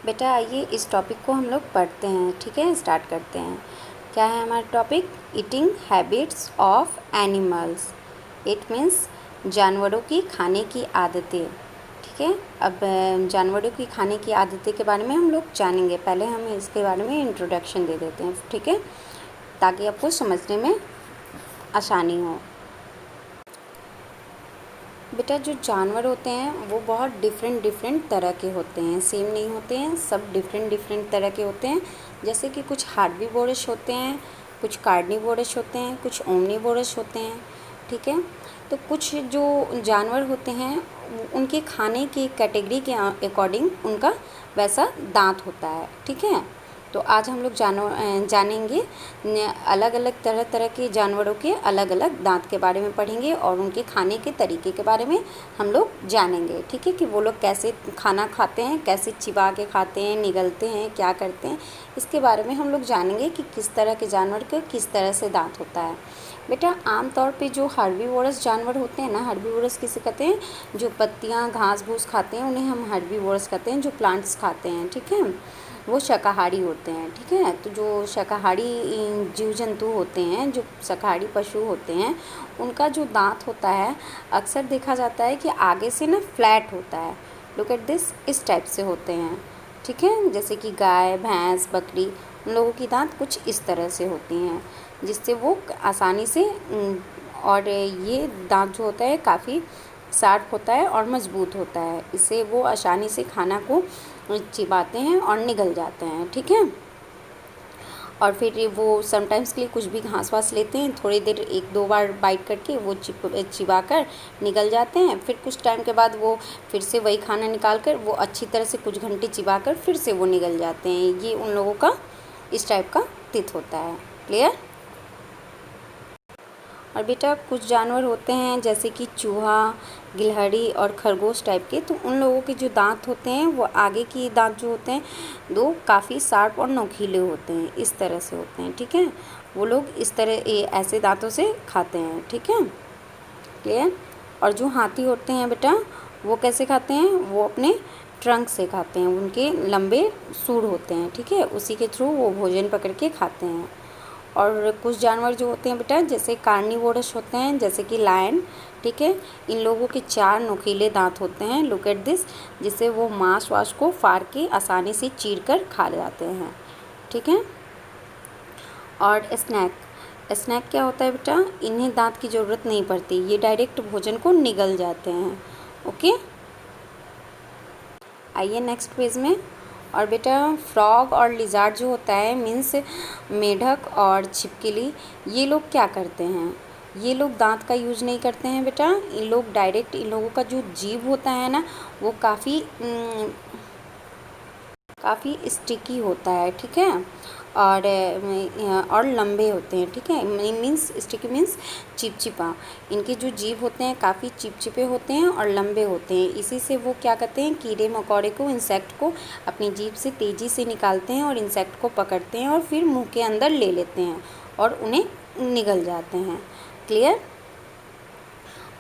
बेटा आइए इस टॉपिक को हम लोग पढ़ते हैं। ठीक है, स्टार्ट करते हैं। क्या है हमारा topic? Eating habits of animals. It means जानवरों की खाने की आदतें। ठीक है, अब जानवरों की खाने की आदतें के बारे में हम लोग जानेंगे। पहले हम इसके बारे में इंट्रोडक्शन दे देते हैं, ठीक है, ताकि आपको समझने में आसानी हो। बेटा जो जानवर होते हैं वो बहुत डिफरेंट तरह के होते हैं, सेम नहीं होते हैं, सब डिफरेंट तरह के होते हैं। जैसे कि कुछ हार्बीवोरस होते हैं, कुछ कार्निवोरस होते हैं, कुछ ओमनीवोरस होते हैं। ठीक है, तो कुछ जो जानवर होते हैं उनके खाने की कैटेगरी के अकॉर्डिंग उनका वैसा दांत होता है। ठीक है, तो आज हम लोग जानेंगे अलग अलग तरह के जानवरों के अलग अलग दांत के बारे में पढ़ेंगे और उनके खाने के तरीके के बारे में हम लोग जानेंगे। ठीक है, कि वो लोग कैसे खाना खाते हैं, कैसे चिबा के खाते हैं, निगलते हैं, क्या करते हैं, इसके बारे में हम लोग जानेंगे कि किस तरह के जानवर के किस तरह से दांत होता है। बेटा आमतौर पे जो हर्बीवोरस जानवर होते हैं ना, हर्बीवोरस किसे कहते हैं? जो पत्तियाँ घास भूस खाते हैं उन्हें हम हर्बीवोरस कहते हैं। जो प्लांट्स खाते हैं, ठीक है, वो शाकाहारी होते हैं। ठीक है, तो जो शाकाहारी जीव जंतु होते हैं, जो शाकाहारी पशु होते हैं, उनका जो दांत होता है अक्सर देखा जाता है कि आगे से ना फ्लैट होता है। लुक एट दिस, इस टाइप से होते हैं। ठीक है, जैसे कि गाय, भैंस, बकरी, उन लोगों की दांत कुछ इस तरह से होती हैं, जिससे वो आसानी से और ये दांत जो होता है काफ़ी शार्प होता है और मज़बूत होता है। इससे वो आसानी से खाना को चिबाते हैं और निगल जाते हैं। ठीक है, और फिर वो समटाइम्स के लिए कुछ भी घास वास लेते हैं, थोड़ी देर 1-2 बार बाइट करके वो चिबा कर निगल जाते हैं। फिर कुछ टाइम के बाद वो फिर से वही खाना निकाल कर वो अच्छी तरह से कुछ घंटे चिबा कर फिर से वो निगल जाते हैं। ये उन लोगों का इस टाइप का टीथ होता है। क्लियर? और बेटा कुछ जानवर होते हैं जैसे कि चूहा, गिलहरी और खरगोश टाइप के, तो उन लोगों के जो दांत होते हैं वो आगे की दांत जो होते हैं दो काफ़ी शार्प और नोकीले होते हैं, इस तरह से होते हैं। ठीक है, वो लोग इस तरह ऐसे दांतों से खाते हैं। ठीक है, क्लियर? और जो हाथी होते हैं बेटा वो कैसे खाते हैं? वो अपने ट्रंक से खाते हैं, उनके लंबे सूंड होते हैं। ठीक है, उसी के थ्रू वो भोजन पकड़ के खाते हैं। और कुछ जानवर जो होते हैं बेटा जैसे कार्निवोरस होते हैं, जैसे कि लायन। ठीक है, इन लोगों के 4 नुकीले दांत होते हैं, लुक एट दिस, जिससे वो मांस वास को फाड़ के आसानी से चीर कर खा जाते हैं। ठीक है, और स्नैक क्या होता है बेटा? इन्हें दांत की ज़रूरत नहीं पड़ती, ये डायरेक्ट भोजन को निगल जाते हैं। ओके, आइए नेक्स्ट पेज में। और बेटा फ्रॉग और लिजार्ड जो होता है मीन्स मेढक और छिपकली, ये लोग क्या करते हैं? ये लोग दांत का यूज नहीं करते हैं बेटा। इन लोग डायरेक्ट, इन लोगों का जो जीभ होता है ना वो काफ़ी स्टिकी होता है। ठीक है, और लंबे होते हैं। ठीक है, मीन्स स्टिकी मीन्स चिपचिपा। इनके जो जीभ होते हैं काफ़ी चिपचिपे होते हैं और लंबे होते हैं। इसी से वो क्या करते हैं, कीड़े मकोड़े को, इंसेक्ट को अपनी जीभ से तेज़ी से निकालते हैं और इंसेक्ट को पकड़ते हैं और फिर मुंह के अंदर ले लेते हैं और उन्हें निगल जाते हैं। क्लियर?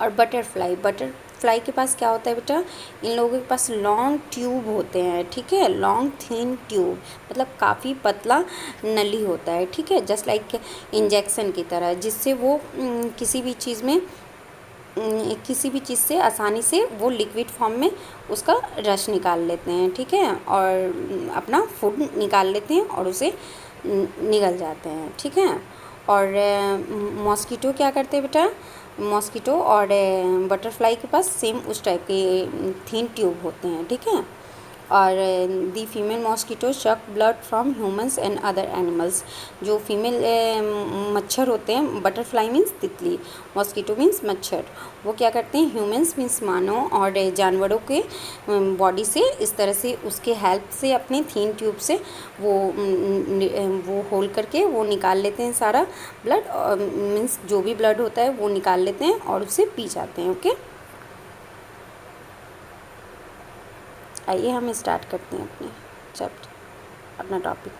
और बटरफ्लाई के पास क्या होता है बेटा? इन लोगों के पास लॉन्ग ट्यूब होते हैं। ठीक है, लॉन्ग थिन ट्यूब, मतलब काफ़ी पतला नली होता है। ठीक है, जस्ट लाइक इंजेक्शन की तरह, जिससे वो किसी भी चीज़ से आसानी से वो लिक्विड फॉर्म में उसका रस निकाल लेते हैं। ठीक है, और अपना फूड निकाल लेते हैं और उसे निगल जाते हैं। ठीक है, और मॉस्किटो क्या करते हैं बेटा? मॉस्किटो और बटरफ्लाई के पास सेम उस टाइप के थिन ट्यूब होते हैं। ठीक है, और दी फीमेल मॉस्किटो शक blood from humans and other animals. जो फीमेल मच्छर होते हैं, बटरफ्लाई मीन्स तितली, मॉस्किटो मीन्स मच्छर, वो क्या करते हैं, ह्यूमंस मीन्स मानव और जानवरों के बॉडी से इस तरह से उसके हेल्प से अपने थिन ट्यूब से वो होल करके वो निकाल लेते हैं सारा ब्लड, मीन्स जो भी ब्लड होता है वो निकाल लेते हैं और उसे पी जाते हैं। ओके, आइए हम स्टार्ट करते हैं अपना topic.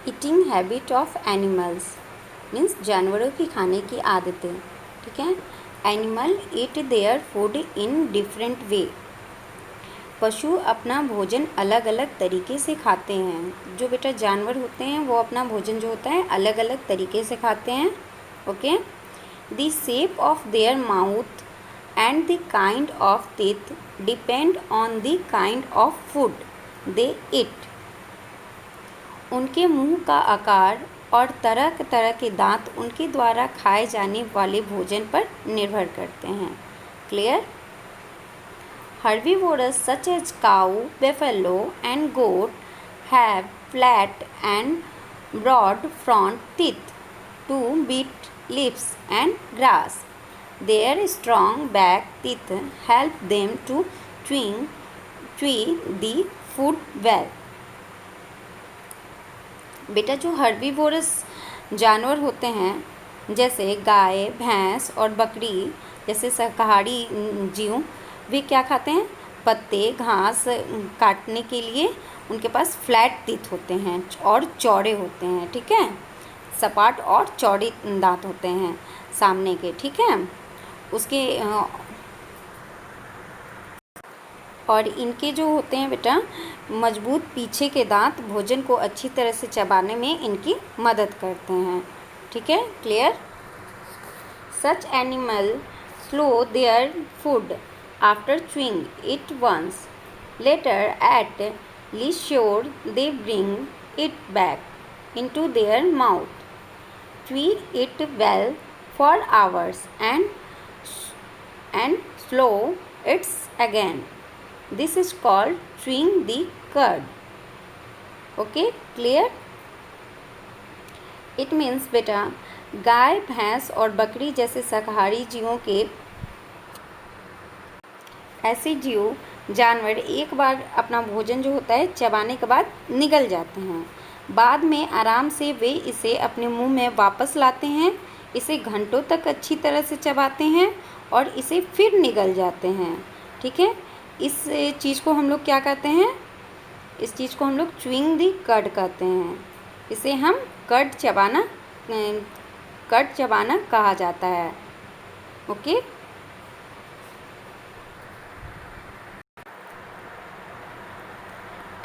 Eating habit of animals means जानवरों की खाने की आदतें। ठीक है, animal eat their food in different way. पशु अपना भोजन अलग अलग तरीके से खाते हैं। जो बेटा जानवर होते हैं वो अपना भोजन जो होता है अलग अलग तरीके से खाते हैं। Okay, the shape of their mouth and the kind of teeth depend on the kind of food they eat. उनके मुंह का आकार और तरह तरह के दांत उनके द्वारा खाए जाने वाले भोजन पर निर्भर करते हैं। Clear? Herbivores such as cow, buffalo and goat have flat and broad front teeth to beat leaves and grass. Their strong back teeth help them to chew the food well. बेटा जो हर्बीवोरस जानवर होते हैं जैसे गाय, भैंस और बकरी जैसे शाकाहारी जीव, वे क्या खाते हैं? पत्ते, घास काटने के लिए उनके पास फ्लैट टीथ होते हैं और चौड़े होते हैं। ठीक है, सपाट और चौड़े दांत होते हैं सामने के। ठीक है, उसके और इनके जो होते हैं बेटा मजबूत पीछे के दांत भोजन को अच्छी तरह से चबाने में इनकी मदद करते हैं। ठीक है, clear? Such animal swallow their food after chewing it once. Later, at leisure, they bring it back into their mouth, chew it well for hours, and swallow it again. This is called chewing the cud. Okay, clear? It means बेटा गाय, भैंस और बकरी जैसे शाकाहारी जीवों के ऐसे जीव जानवर एक बार अपना भोजन जो होता है चबाने के बाद निगल जाते हैं। बाद में आराम से वे इसे अपने मुंह में वापस लाते हैं, इसे घंटों तक अच्छी तरह से चबाते हैं और इसे फिर निगल जाते हैं। ठीक है, इस चीज़ को हम लोग क्या कहते हैं? इस चीज़ को हम लोग च्यूइंग द कड कहते हैं। इसे हम कड चबाना कहा जाता है। Okay,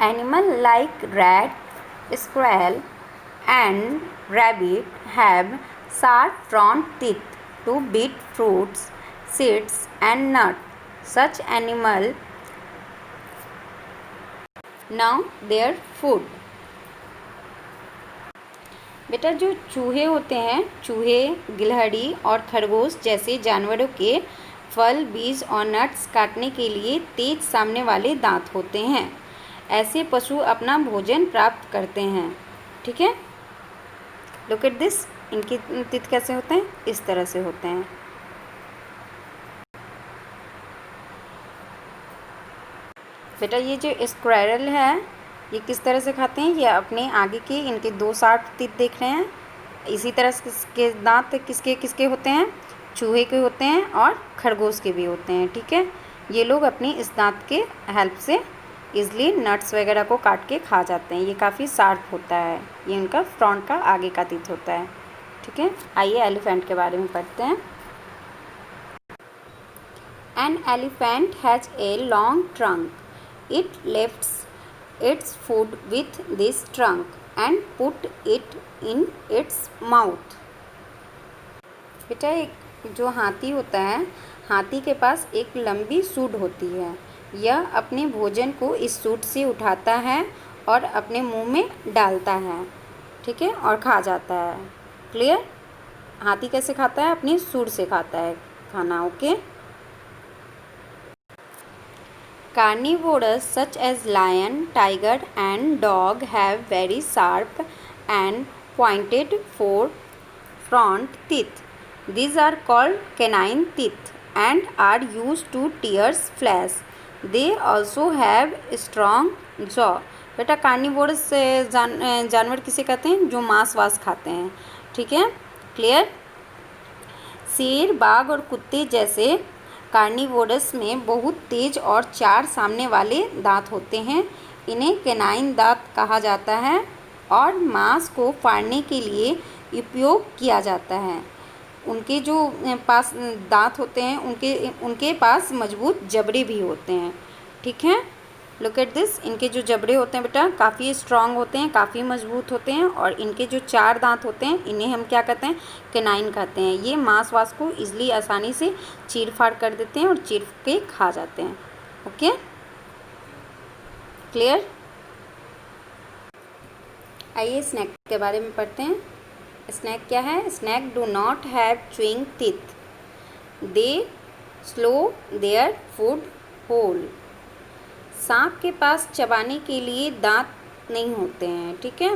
animal like rat, squirrel and rabbit have sharp front teeth to beat fruits, seeds and nut. Such animal now their food. बेटा जो चूहे होते हैं, चूहे, गिलहरी और खरगोश जैसे जानवरों के फल, बीज और नट्स काटने के लिए तेज सामने वाले दांत होते हैं। ऐसे पशु अपना भोजन प्राप्त करते हैं। ठीक है, लुक एट दिस, इनके तीत कैसे होते हैं? इस तरह से होते हैं। बेटा ये जो स्क्वेरल है ये किस तरह से खाते हैं? ये अपने आगे के इनके दो शार्प टीथ देख रहे हैं। इसी तरह से के दांत किसके किसके होते हैं? चूहे के होते हैं और खरगोश के भी होते हैं। ठीक है, ये लोग अपनी इस दांत के हेल्प से इजली नट्स वगैरह को काट के खा जाते हैं। ये काफ़ी शार्प होता है, ये उनका फ्रंट का आगे का टीथ होता है। ठीक है, आइए एलिफेंट के बारे में पढ़ते हैं। An elephant has a long trunk. It lifts its food with this trunk and put it in its mouth. बेटा एक जो हाथी होता है, हाथी के पास एक लंबी सूंड होती है। यह अपने भोजन को इस सूंड से उठाता है और अपने मुंह में डालता है। ठीक है, और खा जाता है। क्लियर? हाथी कैसे खाता है? अपनी सूंड से खाता है खाना। Okay, Carnivores such as lion, tiger and dog have very sharp and pointed front teeth. These are called canine teeth and are used to tear flesh. They also have strong jaw. बेटा carnivorous जानवर किसे कहते हैं? जो मांस वास खाते हैं। ठीक है, क्लियर? शेर, बाघ और कुत्ते जैसे कार्निवोरस में बहुत तेज और चार सामने वाले दांत होते हैं। इन्हें कैनाइन दांत कहा जाता है और मांस को फाड़ने के लिए उपयोग किया जाता है। उनके जो पास दांत होते हैं उनके पास मजबूत जबड़े भी होते हैं। ठीक है, लुक एट दिस, इनके जो जबड़े होते हैं बेटा काफ़ी स्ट्रांग होते हैं, काफ़ी मजबूत होते हैं, और इनके जो 4 दांत होते हैं इन्हें हम क्या कहते हैं, कैनाइन कहते हैं। ये मांस वास को ईजिली आसानी से चीर फाड़ कर देते हैं और चीर के खा जाते हैं। Okay, clear. आइए स्नैक के बारे में पढ़ते हैं। स्नैक क्या है? Snake do not have chewing teeth, they swallow their food whole. सांप के पास चबाने के लिए दांत नहीं होते हैं, ठीक है,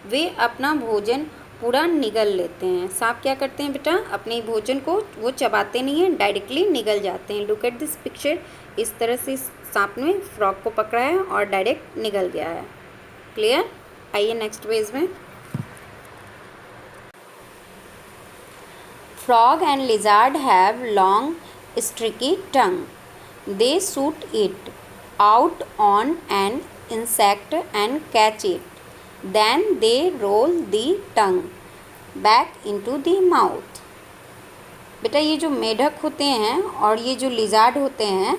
वे अपना भोजन पूरा निगल लेते हैं। सांप क्या करते हैं बेटा? अपने भोजन को वो चबाते नहीं हैं, डायरेक्टली निगल जाते हैं। लुक एट दिस पिक्चर, इस तरह से सांप ने फ्रॉग को पकड़ा है और डायरेक्ट निगल गया है। क्लियर। आइए नेक्स्ट पेज में। Frog and lizard have long sticky tongue, they shoot it out on an insect and catch it. Then they roll the tongue back into the mouth. बेटा ये जो मेढक होते हैं और ये जो लिजार्ड होते हैं,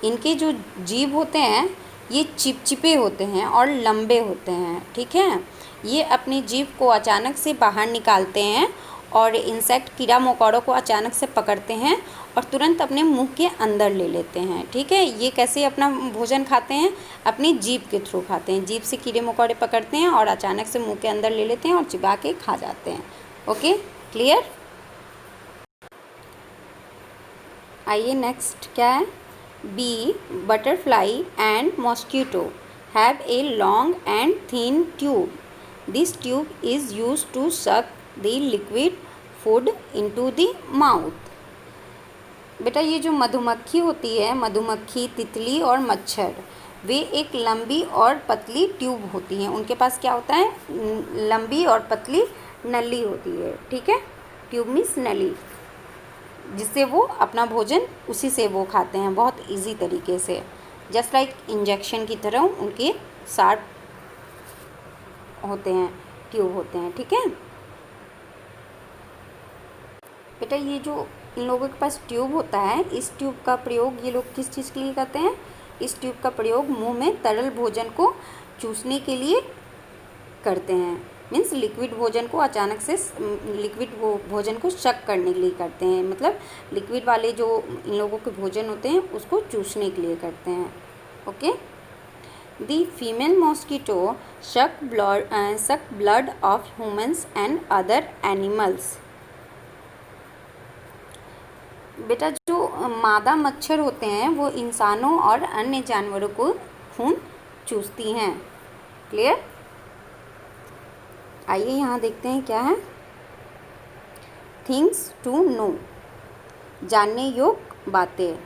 इनके जो जीभ होते हैं ये चिपचिपे होते हैं और लंबे होते हैं, ठीक है। ये अपनी जीभ को अचानक से बाहर निकालते हैं और इंसेक्ट कीड़ा मकोड़ों को अचानक से पकड़ते हैं और तुरंत अपने मुंह के अंदर ले लेते हैं, ठीक है। ये कैसे अपना भोजन खाते हैं? अपनी जीभ के थ्रू खाते हैं। जीभ से कीड़े मकोड़े पकड़ते हैं और अचानक से मुंह के अंदर ले लेते हैं और चिबा के खा जाते हैं। Okay, clear. आइए नेक्स्ट क्या है? Bee, butterfly and mosquito have a long and thin tube, this tube is use to suck the liquid food into the mouth. बेटा ये जो मधुमक्खी होती है, मधुमक्खी, तितली और मच्छर, वे एक लंबी और पतली ट्यूब होती हैं। उनके पास क्या होता है? लंबी और पतली नली होती है, ठीक है। ट्यूब मीन्स नली, जिससे वो अपना भोजन उसी से वो खाते हैं बहुत इजी तरीके से, जस्ट लाइक इंजेक्शन की तरह उनके शार्प होते हैं, ट्यूब होते हैं, ठीक है। बेटा ये जो इन लोगों के पास ट्यूब होता है, इस ट्यूब का प्रयोग ये लोग किस चीज़ के लिए करते हैं? इस ट्यूब का प्रयोग मुंह में तरल भोजन को चूसने के लिए करते हैं। मीन्स लिक्विड भोजन को अचानक से लिक्विड भोजन को शक करने के लिए करते हैं, मतलब लिक्विड वाले जो इन लोगों के भोजन होते हैं उसको चूसने के लिए करते हैं। ओके। द फीमेल मॉस्किटो शक blood of humans and other animals. बेटा जो मादा मच्छर होते हैं वो इंसानों और अन्य जानवरों को खून चूसती हैं। क्लियर। आइए यहाँ देखते हैं क्या है। थिंग्स टू नो, जानने योग्य बातें।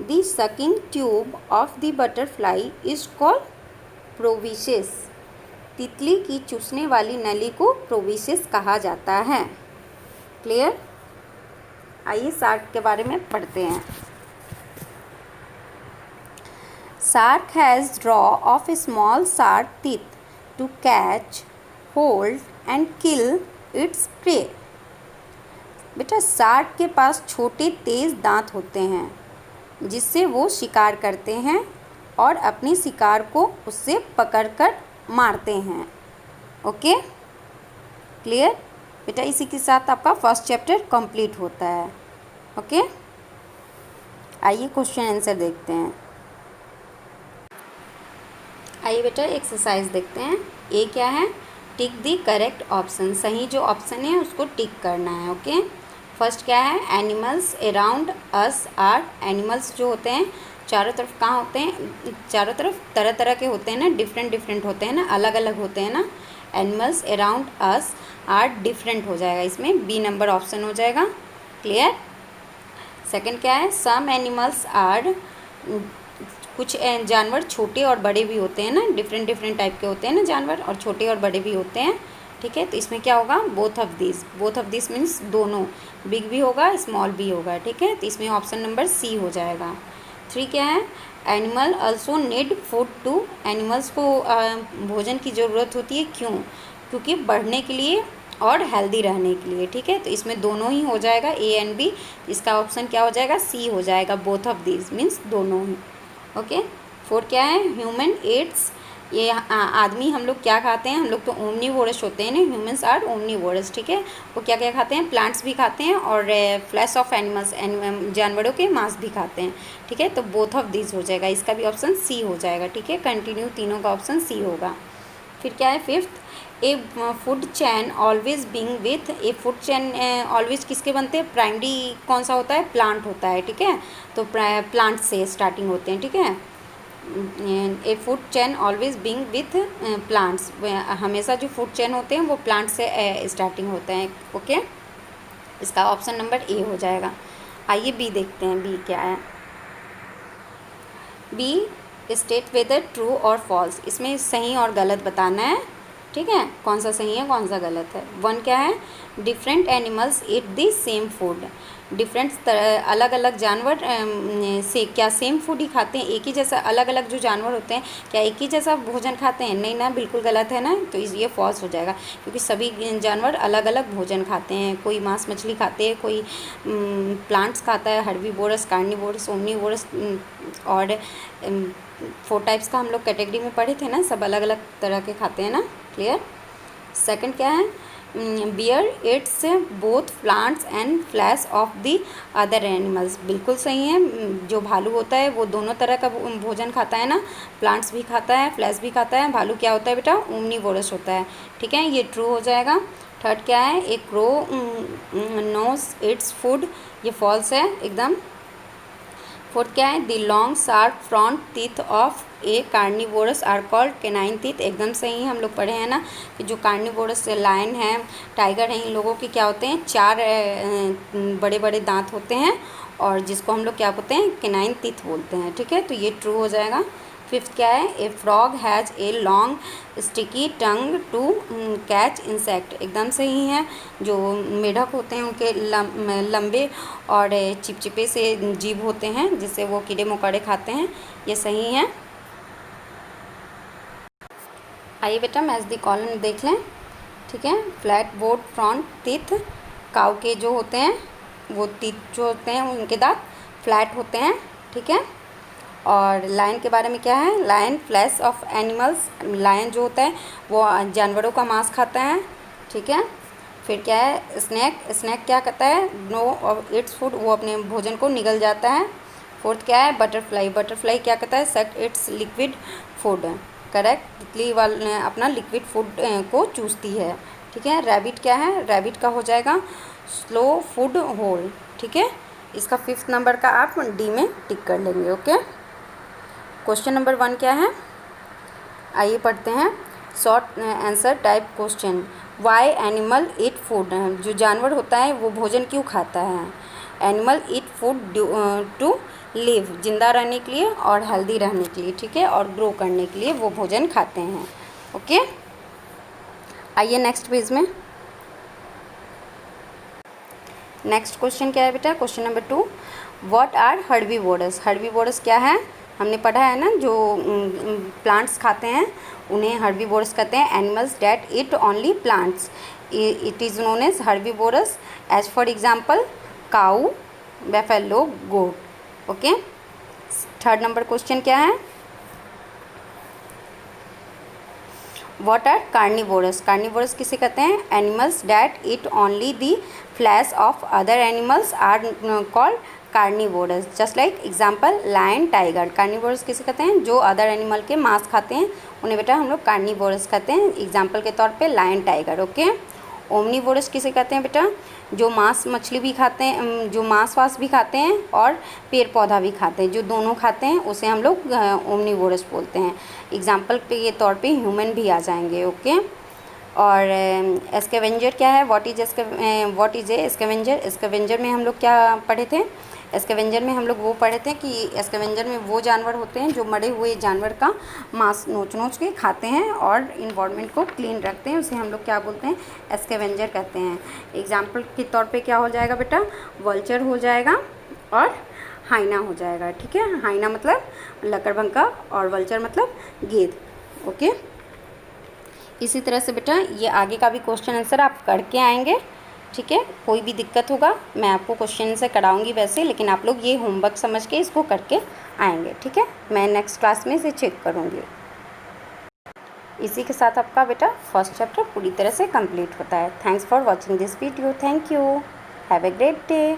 The sucking tube of the butterfly is called proboscis. तितली की चूसने वाली नली को प्रोविसेस कहा जाता है। क्लियर। आइए शार्क के बारे में पढ़ते हैं। शार्क हैज़ ड्रॉ of small sharp teeth to catch, hold and kill its prey. बेटा शार्क के पास छोटे तेज़ दांत होते हैं जिससे वो शिकार करते हैं और अपने शिकार को उससे पकड़कर मारते हैं। Okay, clear. बेटा इसी के साथ आपका फर्स्ट चैप्टर कंप्लीट होता है। ओके, आइए क्वेश्चन आंसर देखते हैं। आइए बेटा एक्सरसाइज देखते हैं। ए क्या है? Tick the correct option. सही जो ऑप्शन है उसको टिक करना है। ओके, फर्स्ट क्या है? Animals around us are. Animals जो होते हैं चारों तरफ कहाँ होते हैं? चारों तरफ तरह तरह के होते हैं ना, डिफरेंट डिफरेंट होते हैं ना, अलग अलग होते हैं ना। Animals around us are different हो जाएगा, इसमें बी नंबर ऑप्शन हो जाएगा। क्लियर। सेकंड क्या है? Some animals are. कुछ जानवर छोटे और बड़े भी होते हैं ना, डिफरेंट डिफरेंट टाइप के होते हैं ना जानवर, और छोटे और बड़े भी होते हैं। ठीक है, तो इसमें क्या होगा? Both of this. Both of this means दोनों, बिग भी होगा स्मॉल भी होगा। ठीक है, तो इसमें ऑप्शन नंबर सी हो जाएगा। 3 क्या है? Animal also need food too. Animals को भोजन की ज़रूरत होती है, क्यों? क्योंकि बढ़ने के लिए और हेल्दी रहने के लिए। ठीक है, तो इसमें दोनों ही हो जाएगा, ए एंड बी। इसका ऑप्शन क्या हो जाएगा? सी हो जाएगा। बोथ ऑफ दिस मीन्स दोनों ही। ओके। 4 क्या है, ह्यूमन एट्स, ये आदमी हम लोग क्या खाते हैं, हम लोग तो ओमनीवोरस होते हैं ना, ह्यूमंस आर ओमनीवोरस, ठीक है। वो क्या क्या खाते हैं, प्लांट्स भी खाते हैं और फ्लैश ऑफ एनिमल्स, जानवरों के मांस भी खाते हैं, ठीक है। तो बोथ ऑफ दिस हो जाएगा, इसका भी ऑप्शन सी हो जाएगा, ठीक है। कंटिन्यू तीनों का ऑप्शन सी होगा। फिर क्या है 5th, A food chain always being with, A food chain always किसके बनते हैं, प्राइमरी कौन सा होता है, प्लांट होता है, ठीक है। तो प्लांट से स्टार्टिंग होते हैं, ठीक है। ए food chain always being with plants, हमेशा जो फूड चैन होते हैं वो प्लांट से स्टार्टिंग होते हैं, ओके। इसका ऑप्शन नंबर ए हो जाएगा। आइए बी देखते हैं, बी क्या है। बी स्टेट वेदर ट्रू और फॉल्स, इसमें सही और गलत बताना है, ठीक है। कौन सा सही है कौन सा गलत है। 1 क्या है, different animals eat the same food, different अलग अलग जानवर से क्या सेम फूड ही खाते हैं, एक ही जैसा, अलग अलग जो जानवर होते हैं क्या एक ही जैसा भोजन खाते हैं, नहीं ना, बिल्कुल गलत है ना, तो ये फॉल्स हो जाएगा, क्योंकि सभी जानवर अलग अलग भोजन खाते हैं, कोई मांस मछली खाते हैं, कोई प्लांट्स खाता है, हर्बीवोरस, कार्निवोरस, ओमनीवोरस, और 4 टाइप्स का हम लोग कैटेगरी में पढ़े थे ना, सब अलग अलग तरह के खाते हैं ना, क्लियर। सेकंड क्या है, bear eats both plants and flesh of the other animals, बिल्कुल सही है। जो भालू होता है वो दोनों तरह का भोजन खाता है ना, प्लांट्स भी खाता है, फ्लैश भी खाता है। भालू क्या होता है बेटा, ओमनीवोरस होता है, ठीक है, ये ट्रू हो जाएगा। थर्ड क्या है, a crow knows its food, ये फॉल्स है एकदम। फोर्थ क्या है, the long sharp front teeth of a carnivorous are called canine teeth, एकदम सही है। हम लोग पढ़े हैं ना कि जो कार्निवोरस लायन है, टाइगर हैं, इन लोगों के क्या होते हैं, 4 बड़े बड़े दांत होते हैं, और जिसको हम लोग क्या बोलते हैं, कैनाइन टीथ बोलते हैं, ठीक है। तो ये ट्रू हो जाएगा। 5th क्या है, a frog has a long sticky tongue to catch insect, एकदम सही है। जो मेढक होते हैं उनके लंबे और चिपचिपे से जीभ होते हैं, जिससे वो कीड़े मकोड़े खाते हैं, ये सही है। आइए बेटा मैच द कॉलम देख लें, ठीक है। फ्लैट बोर्ड फ्रंट टीथ, काऊ के जो होते हैं वो टीथ जो होते हैं उनके दांत फ्लैट होते हैं, ठीक है। और लायन के बारे में क्या है, lion flesh of animals, lion जो होता है वो जानवरों का मांस खाता है, ठीक है। फिर क्या है, स्नैक, स्नैक क्या करता है, नो ऑफ इट्स फूड, वो अपने भोजन को निगल जाता है। 4th क्या है, बटरफ्लाई, बटरफ्लाई क्या करता है, सक इट्स लिक्विड फूड, करेक्ट, तितली वाले अपना लिक्विड फूड को चूसती है, ठीक है। रैबिट क्या है, रैबिट का हो जाएगा स्लो फूड होल, ठीक है। इसका 5th नंबर का आप डी में टिक कर लेंगे, ओके। क्वेश्चन नंबर 1 क्या है, आइए पढ़ते हैं। Short answer type question, why animal eat food, जो जानवर होता है वो भोजन क्यों खाता है। Animal eat food to live, जिंदा रहने के लिए और हेल्दी रहने के लिए, ठीक है, और ग्रो करने के लिए वो भोजन खाते हैं, ओके। आइए नेक्स्ट पेज में। नेक्स्ट क्वेश्चन क्या है बेटा, question number 2, what are herbivorous, herbivorous क्या है, हमने पढ़ा है ना, जो प्लांट्स खाते हैं उन्हें हर्बीवोरस कहते हैं। Animals that eat only plants, it is known as herbivorous, as for example cow, buffalo, goat, okay. 3rd number question क्या है, व्हाट आर कार्निवोरस, कार्निवोरस किसे कहते हैं, animals that eat only the flesh of other animals are called carnivorous, just like example lion, tiger. Carnivorous किसे कहते हैं, जो other animal के मांस खाते हैं उन्हें बेटा हम लोग कार्निवोरस कहते हैं, एग्जाम्पल के तौर पे लायन, टाइगर, ओके। ओमनीवोरस किसे कहते हैं बेटा, जो मांस मछली भी खाते हैं, जो मांस वास भी खाते हैं और पेड़ पौधा भी खाते हैं, जो दोनों खाते हैं उसे हम लोग ओमनीवोरस बोलते हैं। एग्जाम्पल के तौर पे ह्यूमन भी आ जाएंगे, ओके। और स्कैवेंजर क्या है, what is a scavenger, scavenger में हम लोग क्या पढ़े थे, स्कैवेंजर में हम लोग वो पढ़े थे कि स्कैवेंजर में वो जानवर होते हैं जो मरे हुए जानवर का मांस नोच नोच के खाते हैं और इन्वायरमेंट को क्लीन रखते हैं, उसे हम लोग क्या बोलते हैं, स्कैवेंजर कहते हैं। एग्जाम्पल के तौर पे क्या हो जाएगा बेटा, वल्चर हो जाएगा और हाइना हो जाएगा, ठीक है। हाइना मतलब लकड़बग्घा और वल्चर मतलब गेंद, ओके। इसी तरह से बेटा ये आगे का भी क्वेश्चन आंसर आप करके आएंगे, ठीक है। कोई भी दिक्कत होगा मैं आपको क्वेश्चन से कराऊंगी वैसे, लेकिन आप लोग ये होमवर्क समझ के इसको करके आएंगे, ठीक है। मैं नेक्स्ट क्लास में इसे चेक करूँगी। इसी के साथ आपका बेटा फर्स्ट चैप्टर पूरी तरह से कंप्लीट होता है। Thanks for watching this video. Thank you. Have a great day.